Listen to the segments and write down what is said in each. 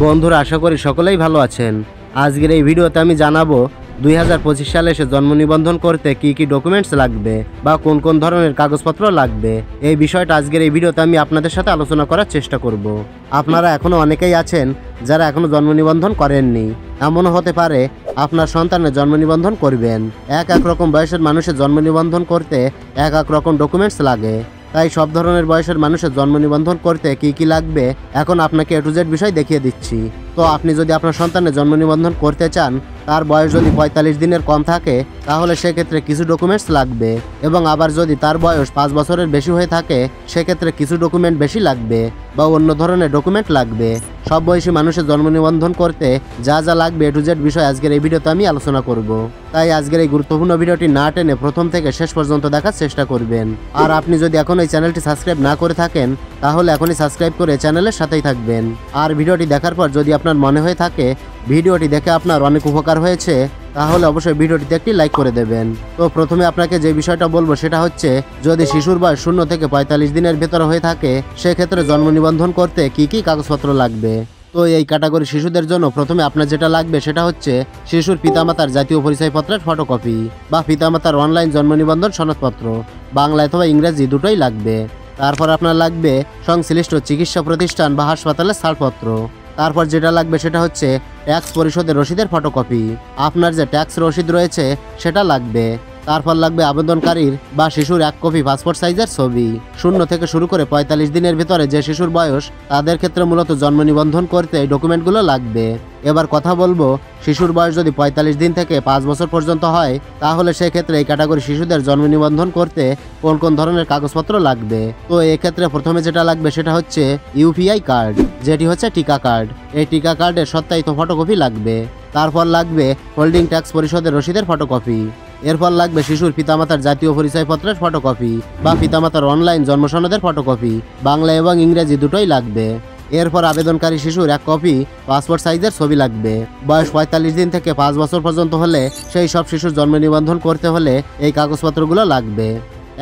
বন্ধুরা, আশা করি সকলেই ভালো আছেন। আজকের এই ভিডিওতে আমি জানাবো 2025 সালে এসে জন্ম নিবন্ধন করতে কি কি ডকুমেন্টস লাগবে বা কোন কোন ধরনের কাগজপত্র লাগবে। এই বিষয়টা আজকের এই ভিডিওতে আমি আপনাদের সাথে আলোচনা করার চেষ্টা করব। আপনারা এখনও অনেকেই আছেন যারা এখনও জন্ম নিবন্ধন করেননি। এমনও হতে পারে আপনার সন্তানের জন্ম নিবন্ধন করবেন। এক এক রকম বয়সের মানুষের জন্ম নিবন্ধন করতে এক এক রকম ডকুমেন্টস লাগে। তাই সব ধরনের বয়সের মানুষের জন্ম নিবন্ধন করতে কি কি লাগবে এখন আপনাকে A to Z বিষয় দেখিয়ে দিচ্ছি। তো আপনি যদি আপনার সন্তানের জন্ম নিবন্ধন করতে চান, তার বয়স যদি 45 দিনের কম থাকে, তাহলে সেক্ষেত্রে কিছু ডকুমেন্টস লাগবে। এবং আবার যদি তার বয়স 5 বছরের বেশি হয়ে থাকে, সেক্ষেত্রে কিছু ডকুমেন্ট বেশি লাগবে বা অন্য ধরনের ডকুমেন্ট লাগবে। সব বয়সী মানুষের জন্ম নিবন্ধন করতে যা যা লাগবে A to Z বিষয় আজকের এই ভিডিওতে আমি আলোচনা করব। তাই আজকের এই গুরুত্বপূর্ণ ভিডিওটি না টেনে প্রথম থেকে শেষ পর্যন্ত দেখার চেষ্টা করবেন। আর আপনি যদি এখন এই চ্যানেলটি সাবস্ক্রাইব না করে থাকেন, তাহলে এখনই সাবস্ক্রাইব করে চ্যানেলের সাথেই থাকবেন। আর ভিডিওটি দেখার পর যদি আপনার মনে হয়ে থাকে ভিডিওটি দেখে আপনার অনেক উপকার হয়েছে, তাহলে অবশ্যই ভিডিওটিতে একটি লাইক করে দেবেন। তো প্রথমে আপনাকে যে বিষয়টা বলবো সেটা হচ্ছে, যদি শিশুর বয়স 0 থেকে 45 দিনের ভেতরে হয়ে থাকে, সেক্ষেত্রে জন্ম নিবন্ধন করতে কি কি কাগজপত্র লাগবে। তো এই ক্যাটাগরি শিশুদের জন্য প্রথমে আপনার যেটা লাগবে সেটা হচ্ছে শিশুর পিতামাতার জাতীয় পরিচয়পত্রের ফটোকপি বা পিতামাতার অনলাইন জন্ম নিবন্ধন সনদপত্র, বাংলা অথবা ইংরেজি দুটোই লাগবে। তারপর আপনার লাগবে সংশ্লিষ্ট চিকিৎসা প্রতিষ্ঠান বা হাসপাতালের ছাড়পত্র। তারপর যেটা লাগবে সেটা হচ্ছে ট্যাক্স পরিশোধের রসিদের ফটোকপি। আপনার যে ট্যাক্স রসিদ রয়েছে সেটা লাগবে। তারপর লাগবে আবেদনকারীর বা শিশুর 1 কপি পাসপোর্ট সাইজের ছবি। 0 থেকে শুরু করে 45 দিনের ভিতরে যে শিশুর বয়স, তাদের ক্ষেত্রে মূলত জন্ম নিবন্ধন করতে এই ডকুমেন্টগুলো লাগবে। এবার কথা বলবো, শিশুর বয়স যদি 45 দিন থেকে 5 বছর পর্যন্ত হয়, তাহলে সেক্ষেত্রে এই ক্যাটাগরি শিশুদের জন্ম নিবন্ধন করতে কোন কোন ধরনের কাগজপত্র লাগবে। তো এক্ষেত্রে প্রথমে যেটা লাগবে সেটা হচ্ছে ইউপিআই কার্ড, যেটি হচ্ছে টিকা কার্ড। এই টিকা কার্ডের সত্যায়িত ফটোকপি লাগবে। তারপর লাগবে হোল্ডিং ট্যাক্স পরিশোধের রসিদের ফটোকপি। এরপর লাগবে শিশুর পিতামাতার জাতীয় পরিচয়পত্রের ফটোকপি বা পিতামাতার অনলাইন জন্ম সনদের ফটোকপি, বাংলা এবং ইংরেজি দুটোই লাগবে। এরপর আবেদনকারী শিশুর 1 কপি পাসপোর্ট সাইজের ছবি লাগবে। বয়স 45 দিন থেকে 5 বছর পর্যন্ত হলে সেই সব শিশুর জন্ম নিবন্ধন করতে হলে এই কাগজপত্রগুলো লাগবে।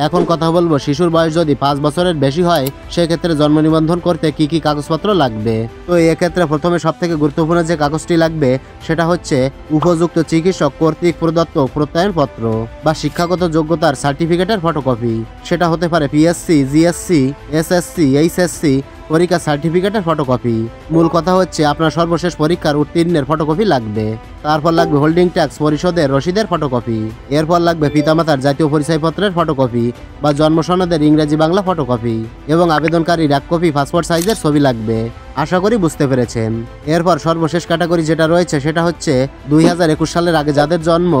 এখন কথা বলবো, শিশুর বয়স যদি 5 বছরের বেশি হয়, সেক্ষেত্রে জন্ম নিবন্ধন করতে কি কি কাগজপত্র লাগবে। তো এক্ষেত্রে প্রথমে সবথেকে গুরুত্বপূর্ণ যে কাগজটি লাগবে সেটা হচ্ছে উপযুক্ত চিকিৎসক কর্তৃক প্রদত্ত প্রত্যয়নপত্র বা শিক্ষাগত যোগ্যতার সার্টিফিকেটের ফটোকপি। সেটা হতে পারে পিএসসি, জিএসসি, এসএসসি, এইচএসসি পরীক্ষার সার্টিফিকেটের ফটোকপি। মূল কথা হচ্ছে আপনার সর্বশেষ পরীক্ষার উত্তীর্ণের ফটোকপি লাগবে। তারপর লাগবে হোল্ডিং ট্যাক্স পরিশোধের রসিদের ফটোকপি। এরপর লাগবে পিতামাতার জাতীয় পরিচয়পত্রের ফটোকপি বা জন্ম সনদের ইংরেজি বাংলা ফটোকপি এবং আবেদনকারীর 1 কপি পাসপোর্ট সাইজের ছবি লাগবে। আশা করি বুঝতে পেরেছেন। এরপর সর্বশেষ ক্যাটাগরি যেটা রয়েছে সেটা হচ্ছে 2021 সালের আগে যাদের জন্ম,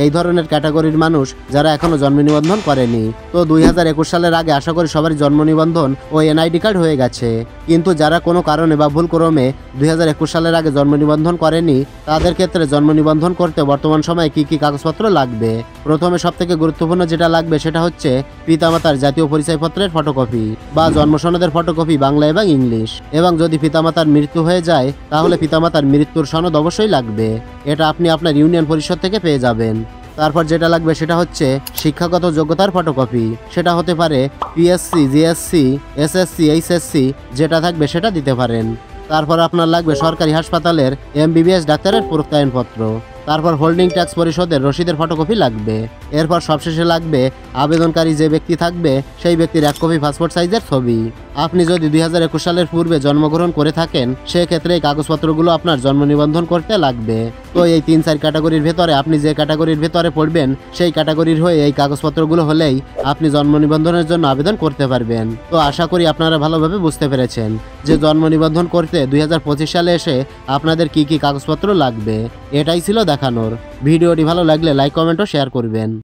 এই ধরনের ক্যাটাগরির মানুষ যারা এখনো জন্ম নিবন্ধন করেনি। তো 2021 সালের আগে আশা করি সবারই জন্ম নিবন্ধন ও এনআইডি কার্ড হয়ে গেছে। কিন্তু যারা কোনো কারণে বা ভুল ক্রমে 2021 সালের আগে জন্ম নিবন্ধন করেনি, তাদের ক্ষেত্রে জন্ম নিবন্ধন করতে বর্তমান সময়ে কি কি কাগজপত্র লাগবে। প্রথমে সবথেকে গুরুত্বপূর্ণ যেটা লাগবে সেটা হচ্ছে পিতামাতার জাতীয় পরিচয়পত্রের ফটোকপি বা জন্ম সনদের ফটোকপি, বাংলা এবং ইংলিশ। এবং যদি পিতামাতার মৃত্যু হয়ে যায়, তাহলে পিতামাতার মৃত্যুর সনদ অবশ্যই লাগবে। এটা আপনি আপনার ইউনিয়ন পরিষদ থেকে পেয়ে যাবেন। তারপর যেটা লাগবে সেটা হচ্ছে শিক্ষাগত যোগ্যতার ফটোকপি। সেটা হতে পারে পিএসসি, জিএসসি, এসএসসি, এইচএসসি, যেটা থাকবে সেটা দিতে পারেন। তারপর আপনার লাগবে সরকারি হাসপাতালের MBBS ডাক্তারের প্রত্যয়নপত্র। তারপর হোল্ডিং ট্যাক্স পরিশোধের রসিদের ফটোকপি লাগবে। এরপর সবশেষে লাগবে আবেদনকারী যে ব্যক্তি থাকবে সেই ব্যক্তির 1 কপি পাসপোর্ট সাইজের ছবি। আপনি যদি 2021 সালের পূর্বে জন্মগ্রহণ করে থাকেন, সেক্ষেত্রে এই কাগজপত্রগুলো আপনার জন্ম নিবন্ধন করতে লাগবে। তো এই 3-4 ক্যাটাগরির ভেতরে আপনি যে ক্যাটাগরির ভেতরে পড়বেন, সেই ক্যাটাগরির হয়ে এই কাগজপত্রগুলো হলেই আপনি জন্ম নিবন্ধনের জন্য আবেদন করতে পারবেন। তো আশা করি আপনারা ভালোভাবে বুঝতে পেরেছেন যে জন্ম নিবন্ধন করতে 2025 সালে এসে আপনাদের কি কি কাগজপত্র লাগবে। এটাই ছিল দেখানোর। ভিডিওটি ভালো লাগলে লাইক, কমেন্ট ও শেয়ার করবেন।